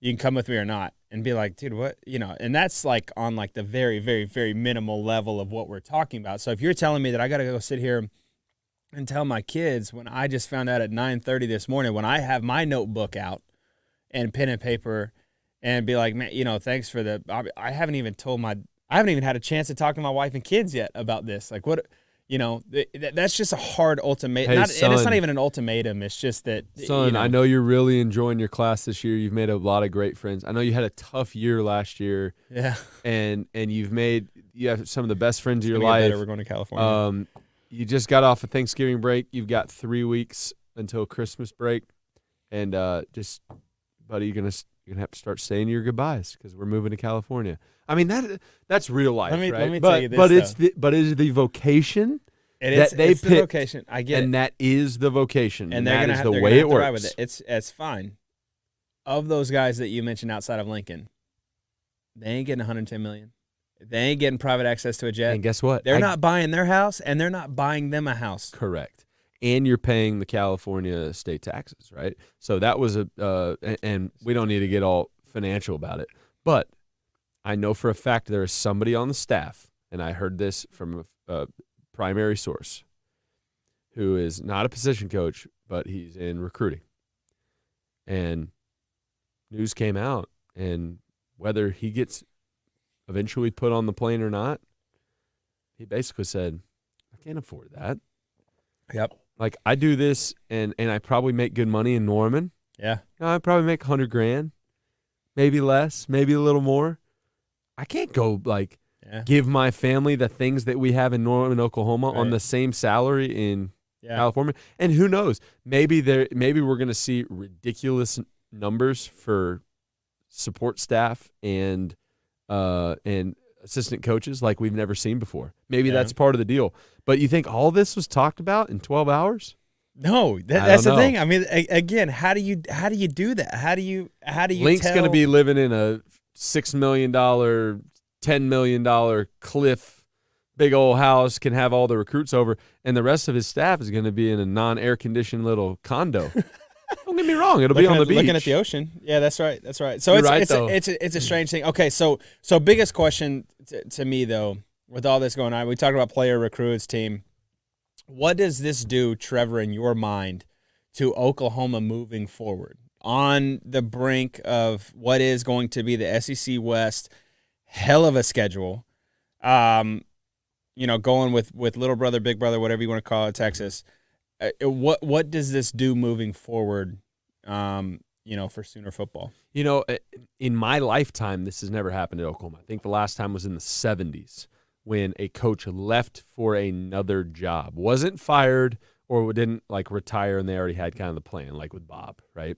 Speaker 1: you can come with me or not. And be like, dude, what? And that's like on like the very, very, very minimal level of what we're talking about. So if you're telling me that I got to go sit here and tell my kids when I just found out at 9:30 this morning, when I have my notebook out and pen and paper, and be like, man, thanks for I haven't even had a chance to talk to my wife and kids yet about this. Like what? That's just a hard ultimatum.
Speaker 2: Hey,
Speaker 1: and it's not even an ultimatum. It's just that,
Speaker 2: son, I know you're really enjoying your class this year. You've made a lot of great friends. I know you had a tough year last year.
Speaker 1: Yeah.
Speaker 2: And you have some of the best friends of your life.
Speaker 1: We're going to California.
Speaker 2: You just got off a Thanksgiving break. You've got 3 weeks until Christmas break. And buddy, you're gonna have to start saying your goodbyes because we're moving to California. I mean that's real life, right?
Speaker 1: Let me tell you this,
Speaker 2: but it's the vocation
Speaker 1: it's
Speaker 2: they picked,
Speaker 1: the vocation. I get
Speaker 2: and
Speaker 1: it.
Speaker 2: that is the vocation, and that is the
Speaker 1: they're
Speaker 2: way it
Speaker 1: gonna have to
Speaker 2: works.
Speaker 1: ride with it. It's fine. Of those guys that you mentioned outside of Lincoln, they ain't getting $110 million. They ain't getting private access to a jet.
Speaker 2: And guess what?
Speaker 1: They're not buying their house, and they're not buying them a house.
Speaker 2: Correct. And you're paying the California state taxes, right? So that was and we don't need to get all financial about it, but I know for a fact there is somebody on the staff, and I heard this from a primary source, who is not a position coach, but he's in recruiting. And news came out, and whether he gets eventually put on the plane or not, he basically said, I can't afford that.
Speaker 1: Yep.
Speaker 2: Like, I do this, and I probably make good money in Norman.
Speaker 1: Yeah.
Speaker 2: I probably make $100,000, maybe less, maybe a little more. I can't go, give my family the things that we have in Norman, Oklahoma on the same salary in California. And who knows? Maybe we're going to see ridiculous numbers for support staff and assistant coaches like we've never seen before. Maybe that's part of the deal. But you think all this was talked about in 12 hours?
Speaker 1: No, that's the thing. I mean, again, how do you do that? How do you?
Speaker 2: Link's going to be living in a $6 million $10 million cliff, big old house, can have all the recruits over, and the rest of his staff is going to be in a non-air conditioned little condo. Don't get me wrong; it'll be on the beach,
Speaker 1: looking at the ocean. Yeah, that's right. That's right. So it's a strange thing. Okay, so biggest question to me though, with all this going on, we talked about player recruits, team. What does this do, Trevor, in your mind, to Oklahoma moving forward on the brink of what is going to be the SEC West? Hell of a schedule. Going with little brother, big brother, whatever you want to call it, Texas. What does this do moving forward, for Sooner football?
Speaker 2: In my lifetime, this has never happened at Oklahoma. I think the last time was in the 70s when a coach left for another job. Wasn't fired or didn't, retire, and they already had kind of the plan, like with Bob, right?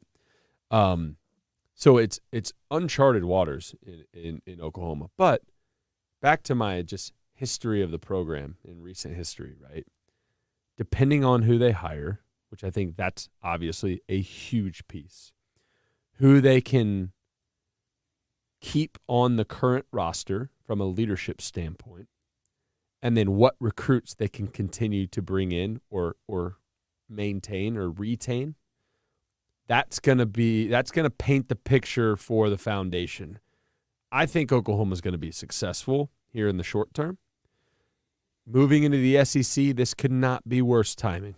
Speaker 2: So it's uncharted waters in Oklahoma. But back to my just history of the program in recent history, right? Depending on who they hire, which I think that's obviously a huge piece, who they can keep on the current roster from a leadership standpoint, and then what recruits they can continue to bring in or maintain or retain, that's going to paint the picture for the foundation. I think Oklahoma's going to be successful here in the short term. Moving into the SEC, this could not be worse timing.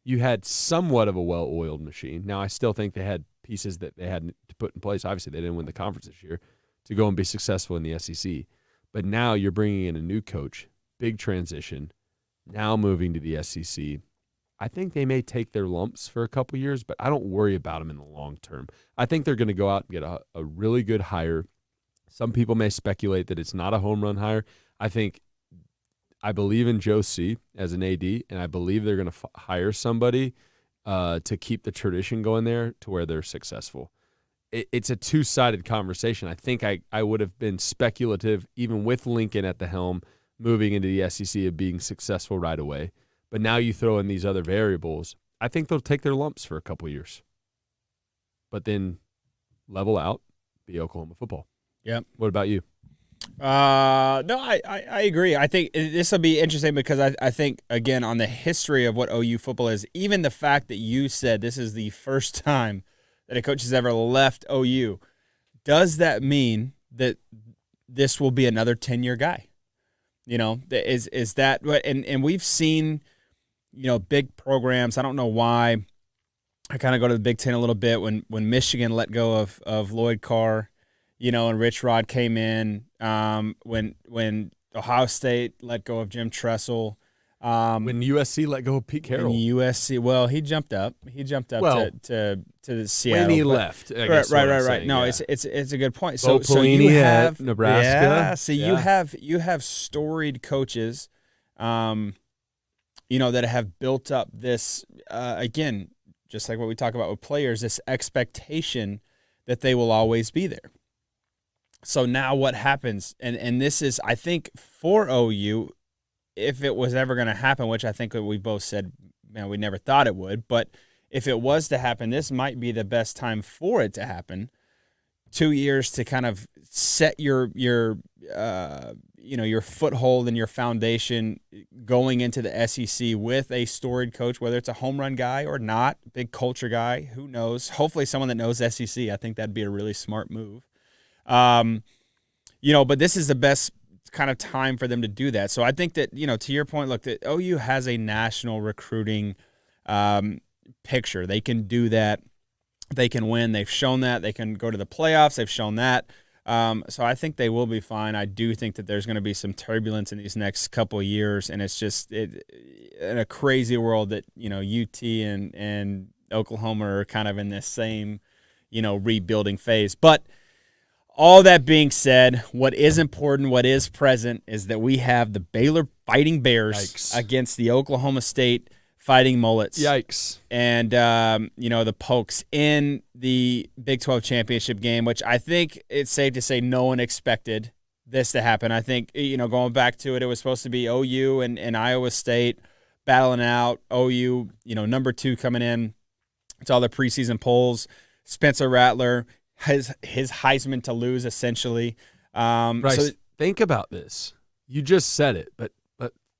Speaker 2: You had somewhat of a well-oiled machine. Now, I still think they had pieces that they had to put in place. Obviously, they didn't win the conference this year to go and be successful in the SEC. But now you're bringing in a new coach, big transition, now moving to the SEC. I think they may take their lumps for a couple years, but I don't worry about them in the long term. I think they're going to go out and get a really good hire. Some people may speculate that it's not a home run hire. I believe in Joe C. as an AD, and I believe they're going to hire somebody to keep the tradition going there to where they're successful. It's a two-sided conversation. I think I would have been speculative, even with Lincoln at the helm, moving into the SEC of being successful right away. But now you throw in these other variables. I think they'll take their lumps for a couple of years, but then level out, be Oklahoma football.
Speaker 1: Yep.
Speaker 2: What about you?
Speaker 1: No, I agree. I think this will be interesting because I think, again, on the history of what OU football is, even the fact that you said this is the first time that a coach has ever left OU, does that mean that this will be another 10-year guy? Is that what? And we've seen, big programs. I don't know why. I kind of go to the Big Ten a little bit when Michigan let go of Lloyd Carr, and Rich Rod came in. When Ohio State let go of Jim Tressel.
Speaker 2: When USC let go of Pete Carroll.
Speaker 1: Well, he jumped up. To the Seattle.
Speaker 2: When he left. I guess
Speaker 1: right. No,
Speaker 2: yeah.
Speaker 1: it's a good point.
Speaker 2: So you have Nebraska.
Speaker 1: Yeah. So you have storied coaches, that have built up this again, just like what we talk about with players, this expectation that they will always be there. So now what happens, and this is, I think, for OU, if it was ever going to happen, which I think we both said, man, we never thought it would, but if it was to happen, this might be the best time for it to happen. 2 years to kind of set your foothold and your foundation going into the SEC with a storied coach, whether it's a home run guy or not, big culture guy, who knows? Hopefully someone that knows SEC. I think that'd be a really smart move. But this is the best kind of time for them to do that. So I think that, to your point, look, that OU has a national recruiting picture. They can do that. They can win. They've shown that. They can go to the playoffs. They've shown that. So I think they will be fine. I do think that there's going to be some turbulence in these next couple of years, and it's just in a crazy world that, UT and Oklahoma are kind of in this same, rebuilding phase. But all that being said, what is important, what is present, is that we have the Baylor Fighting Bears against the Oklahoma State Fighting Mullets.
Speaker 2: Yikes. And,
Speaker 1: the Pokes in the Big 12 championship game, which I think it's safe to say no one expected this to happen. I think, going back to it, it was supposed to be OU and Iowa State battling out. OU, number 2 coming in. It's all the preseason polls. Spencer Rattler, his Heisman to lose, essentially.
Speaker 2: Bryce, think about this. You just said it, but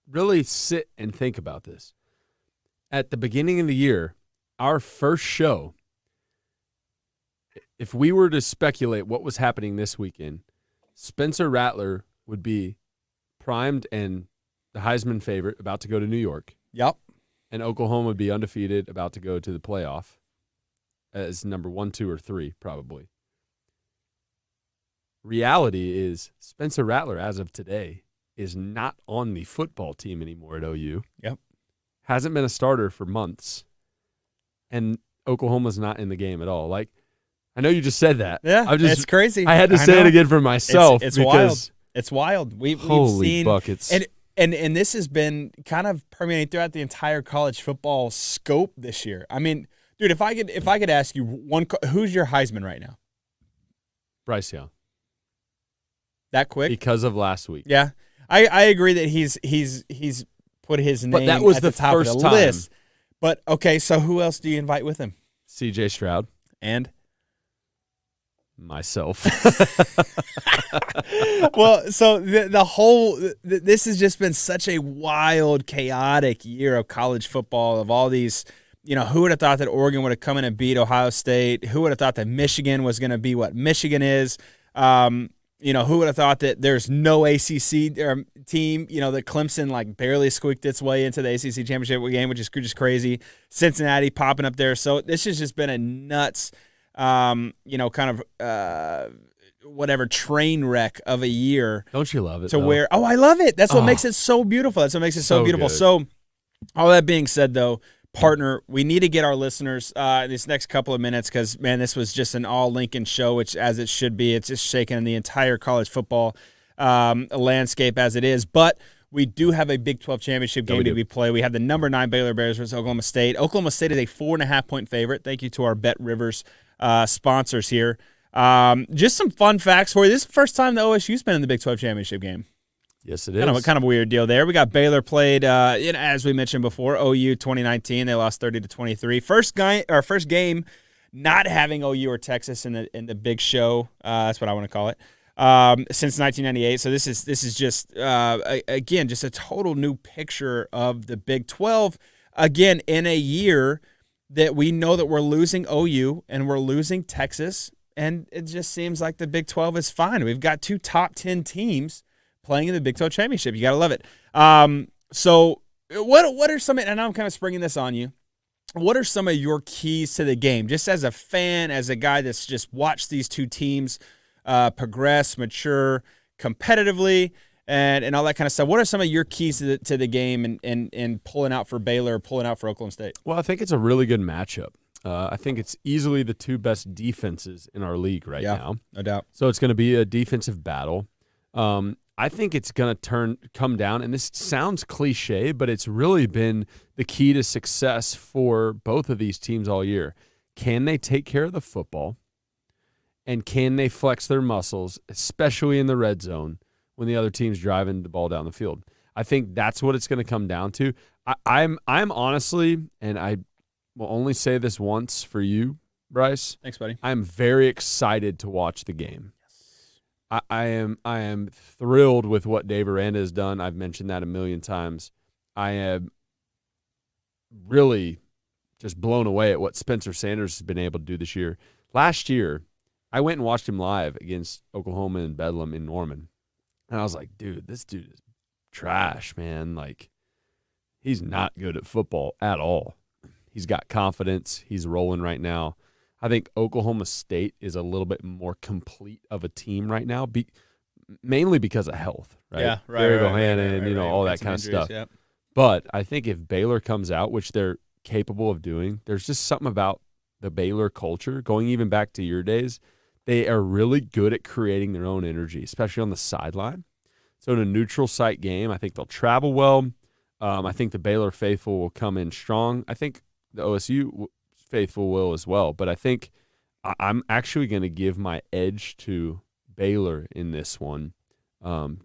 Speaker 2: really sit and think about this. At the beginning of the year, our first show, if we were to speculate what was happening this weekend, Spencer Rattler would be primed and the Heisman favorite, about to go to New York.
Speaker 1: Yep.
Speaker 2: And Oklahoma would be undefeated, about to go to the playoff as number 1, 2, or 3, probably. Reality is Spencer Rattler, as of today, is not on the football team anymore at OU.
Speaker 1: Yep.
Speaker 2: Hasn't been a starter for months. And Oklahoma's not in the game at all. Like, I know you just said that.
Speaker 1: Yeah, it's crazy.
Speaker 2: I had to say it again for myself.
Speaker 1: It's wild. It's wild. We've seen
Speaker 2: buckets.
Speaker 1: And this has been kind of permeating throughout the entire college football scope this year. I mean, dude, if I could ask you who's your Heisman right now?
Speaker 2: Bryce Young.
Speaker 1: That quick?
Speaker 2: Because of last week.
Speaker 1: Yeah. I agree that he's put his name
Speaker 2: that was
Speaker 1: at
Speaker 2: the
Speaker 1: top
Speaker 2: first
Speaker 1: of the
Speaker 2: time.
Speaker 1: list. But okay, so who else do you invite with him?
Speaker 2: CJ Stroud.
Speaker 1: And
Speaker 2: myself.
Speaker 1: Well, so the whole this has just been such a wild, chaotic year of college football, of all these, who would have thought that Oregon would have come in and beat Ohio State? Who would have thought that Michigan was going to be what Michigan is? Who would have thought that there's no ACC team, that Clemson barely squeaked its way into the ACC championship game, which is just crazy. Cincinnati popping up there. So this has just been a nuts, train wreck of a year.
Speaker 2: Don't you love it?
Speaker 1: I love it. That's what makes it so beautiful. That's what makes it so beautiful.
Speaker 2: Good.
Speaker 1: So all that being said, though, partner, we need to get our listeners this next couple of minutes because, man, this was just an all-Lincoln show, which, as it should be, it's just shaking the entire college football landscape as it is. But we do have a Big 12 championship game to be played. We have the number 9 Baylor Bears versus Oklahoma State. Oklahoma State is a 4.5-point favorite. Thank you to our Bet Rivers sponsors here. Just some fun facts for you. This is the first time the OSU's been in the Big 12 championship game.
Speaker 2: Yes, it is.
Speaker 1: Kind of a weird deal there. We got Baylor played, as we mentioned before, OU 2019. They lost 30-23. First game not having OU or Texas in the big show. That's what I want to call it. Since 1998. So this is just again just a total new picture of the Big 12. Again, in a year that we know that we're losing OU and we're losing Texas, and it just seems like the Big 12 is fine. We've got 2 top 10 teams playing in the Big 12 championship. You got to love it. So what are some, and I'm kind of springing this on you, what are some of your keys to the game? Just as a fan, as a guy that's just watched these 2 teams progress, mature competitively, and all that kind of stuff. What are some of your keys to the game and pulling out for Baylor or pulling out for Oklahoma State?
Speaker 2: Well, I think it's a really good matchup. I think it's easily the 2 best defenses in our league right now.
Speaker 1: No doubt.
Speaker 2: So it's going to be a defensive battle. I think it's going to come down, and this sounds cliche, but it's really been the key to success for both of these teams all year. Can they take care of the football, and can they flex their muscles, especially in the red zone when the other team's driving the ball down the field? I think that's what it's going to come down to. I'm honestly, and I will only say this once for you, Bryce.
Speaker 1: Thanks, buddy.
Speaker 2: I'm very excited to watch the game. I am thrilled with what Dave Aranda has done. I've mentioned that a million times. I am really just blown away at what Spencer Sanders has been able to do this year. Last year, I went and watched him live against Oklahoma and Bedlam in Norman. And I was like, dude, this dude is trash, man. He's not good at football at all. He's got confidence. He's rolling right now. I think Oklahoma State is a little bit more complete of a team right now, mainly because of health, right?
Speaker 1: Yeah, right.
Speaker 2: Barry Bohannon, all that kind of stuff.
Speaker 1: Yep.
Speaker 2: But I think if Baylor comes out, which they're capable of doing, there's just something about the Baylor culture, going even back to your days, they are really good at creating their own energy, especially on the sideline. So in a neutral site game, I think they'll travel well. I think the Baylor faithful will come in strong. I think the OSU faithful will as well. But I think I'm actually going to give my edge to Baylor in this one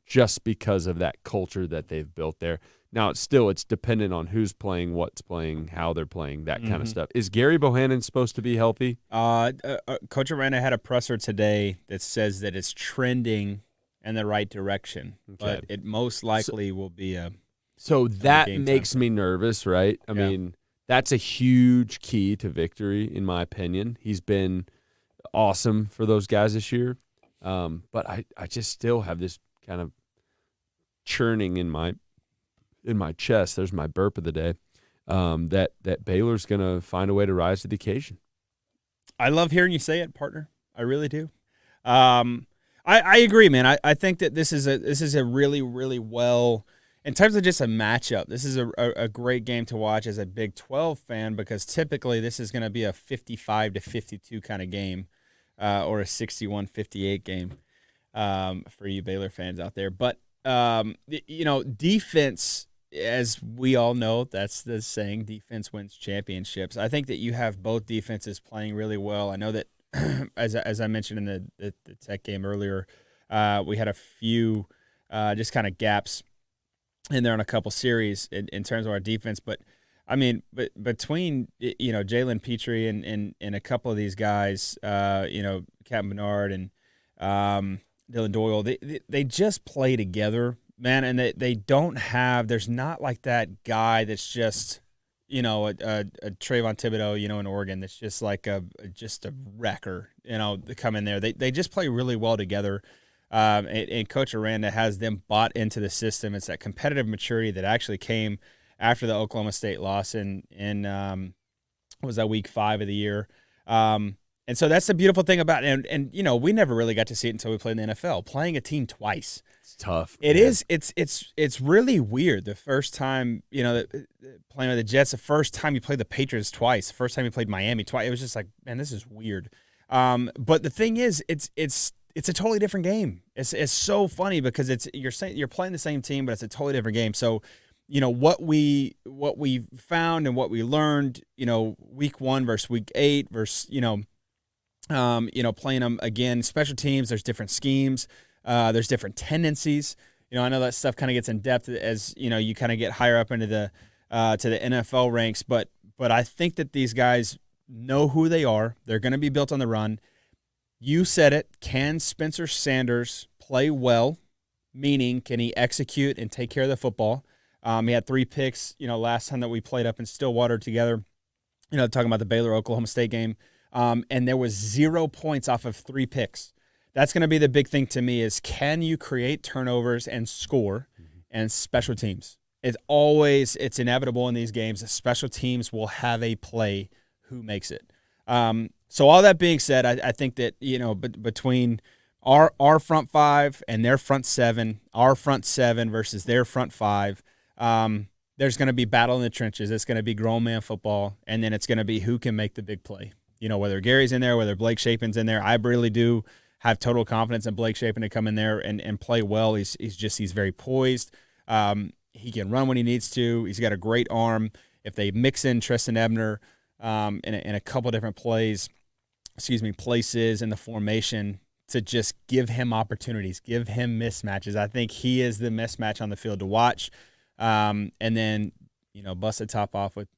Speaker 2: just because of that culture that they've built there. Now, it's dependent on who's playing, what's playing, how they're playing, that kind of stuff. Is Gary Bohannon supposed to be healthy?
Speaker 1: Coach Aranda had a presser today that says that it's trending, in the right direction.
Speaker 2: Okay.
Speaker 1: But it most likely will be a
Speaker 2: So that
Speaker 1: game
Speaker 2: makes
Speaker 1: time.
Speaker 2: me nervous, right? I mean, that's a huge key to victory, in my opinion. He's been awesome for those guys this year. But I just still have this kind of churning in my chest. There's my burp of the day. That Baylor's going to find a way to rise to the occasion.
Speaker 1: I love hearing you say it, partner. I really do. I agree, man. I think that this is a really, really well, in terms of just a matchup, this is a great game to watch as a Big 12 fan, because typically this is going to be a 55-52 kind of game, or a 61-58 game, for you Baylor fans out there. But defense, as we all know, that's the saying, defense wins championships. I think that you have both defenses playing really well. I know that, as I mentioned in the Tech game earlier, we had a few just kind of gaps in there on a couple series in terms of our defense. But, I mean, between, Jalen Petrie and a couple of these guys, Captain Bernard and Dylan Doyle, they just play together, man, and they don't have – there's not like that guy that's just – a Trayvon Thibodeau, in Oregon, that's just like a wrecker, to come in there. They just play really well together. And Coach Aranda has them bought into the system. It's that competitive maturity that actually came after the Oklahoma State loss in was that week 5 of the year. And so that's the beautiful thing about it. And we never really got to see it until we played in the NFL. Playing a team twice.
Speaker 2: It's tough.
Speaker 1: It is. It's really weird. The first time, playing with the Jets, the first time you played the Patriots twice, the first time you played Miami twice, it was just like, man, this is weird. But the thing is, it's a totally different game. It's so funny because you're playing the same team, but it's a totally different game. So, what we found and what we learned, week 1 versus week 8 versus playing them again, special teams. There's different schemes. There's different tendencies. I know that stuff kind of gets in depth as you kind of get higher up into the to the NFL ranks. But I think that these guys know who they are. They're going to be built on the run. You said it. Can Spencer Sanders play well? Meaning, can he execute and take care of the football? He had 3 picks, last time that we played up in Stillwater together, talking about the Baylor-Oklahoma State game. And there was 0 points off of 3 picks. That's going to be the big thing to me is, can you create turnovers and score and special teams? It's inevitable in these games that special teams will have a play who makes it. So all that being said, I think that, between our front 5 and their front 7, our front 7 versus their front 5, there's going to be battle in the trenches. It's going to be grown man football, and then it's going to be who can make the big play. Whether Gary's in there, whether Blake Shapen's in there. I really do have total confidence in Blake Shapen to come in there and play well. He's very poised. He can run when he needs to. He's got a great arm. If they mix in Tristan Ebner in a couple different places in the formation to just give him opportunities, give him mismatches. I think he is the mismatch on the field to watch. And then, bust the top off with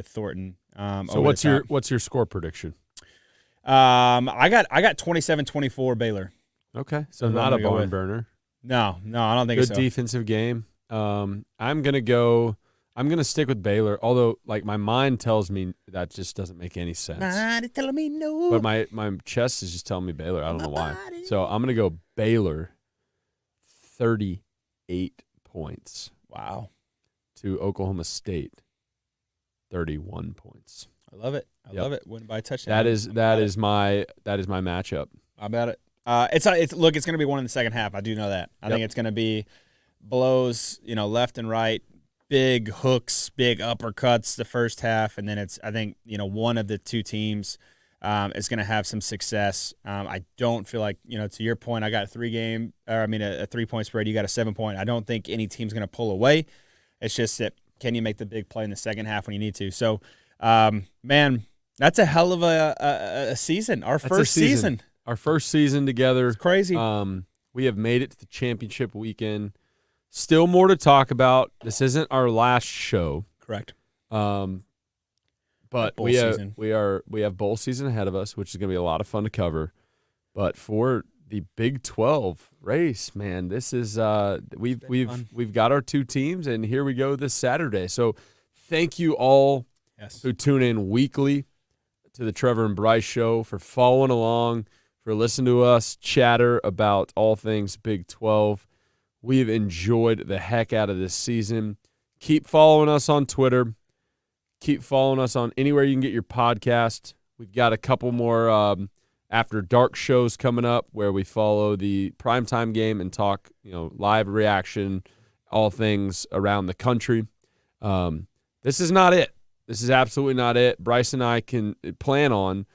Speaker 1: Thornton.
Speaker 2: So what's your score prediction?
Speaker 1: I got 27-24 Baylor.
Speaker 2: Okay, so not a barn burner.
Speaker 1: No, I don't think
Speaker 2: Good
Speaker 1: so.
Speaker 2: Good defensive game. I'm gonna stick with Baylor, although my mind tells me that just doesn't make any sense.
Speaker 1: Mind is telling me no.
Speaker 2: But my chest is just telling me Baylor. I don't know why. So I'm gonna go Baylor 38 points.
Speaker 1: Wow.
Speaker 2: To Oklahoma State 31 points.
Speaker 1: I love it. I love it. Win by a touchdown.
Speaker 2: That is my matchup.
Speaker 1: I bet it. It's going to be one in the second half. I do know that. I think it's going to be blows, left and right, big hooks, big uppercuts the first half, and then I think one of the two teams is going to have some success. I don't feel like, to your point, I got a 3-point spread. You got a 7-point. I don't think any team's going to pull away. It's just that, can you make the big play in the second half when you need to? So, man, that's a hell of a season. Our first season.
Speaker 2: Our first season together.
Speaker 1: It's crazy.
Speaker 2: We have made it to the championship weekend. Still more to talk about. This isn't our last show.
Speaker 1: Correct.
Speaker 2: But we have bowl season ahead of us, which is going to be a lot of fun to cover. But for the Big 12 race, man. This is we've got our 2 teams, and here we go this Saturday. So thank you all who tune in weekly to the Trevor and Bryce Show, for following along, for listening to us chatter about all things Big 12. We've enjoyed the heck out of this season. Keep following us on Twitter. Keep following us on anywhere you can get your podcast. We've got a couple more after dark shows coming up where we follow the primetime game and talk, live reaction, all things around the country. This is not it. This is absolutely not it. Bryce and I can plan on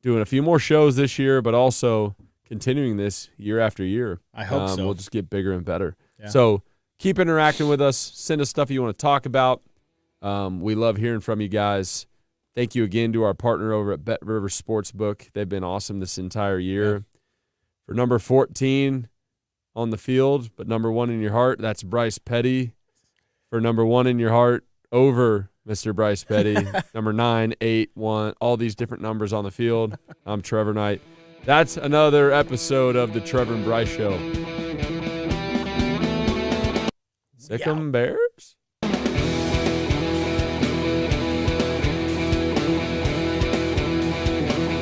Speaker 2: doing a few more shows this year, but also continuing this year after year.
Speaker 1: I hope so.
Speaker 2: We'll just get bigger and better.
Speaker 1: Yeah.
Speaker 2: So keep interacting with us. Send us stuff you want to talk about. We love hearing from you guys. Thank you again to our partner over at Bet River SportsBook. They've been awesome this entire year. Yeah. For number 14 on the field, but number 1 in your heart, that's Bryce Petty. For number 1 in your heart, over Mr. Bryce Petty, number 9, 8, 1, all these different numbers on the field. I'm Trevor Knight. That's another episode of the Trevor and Bryce Show. Sick 'em Bears?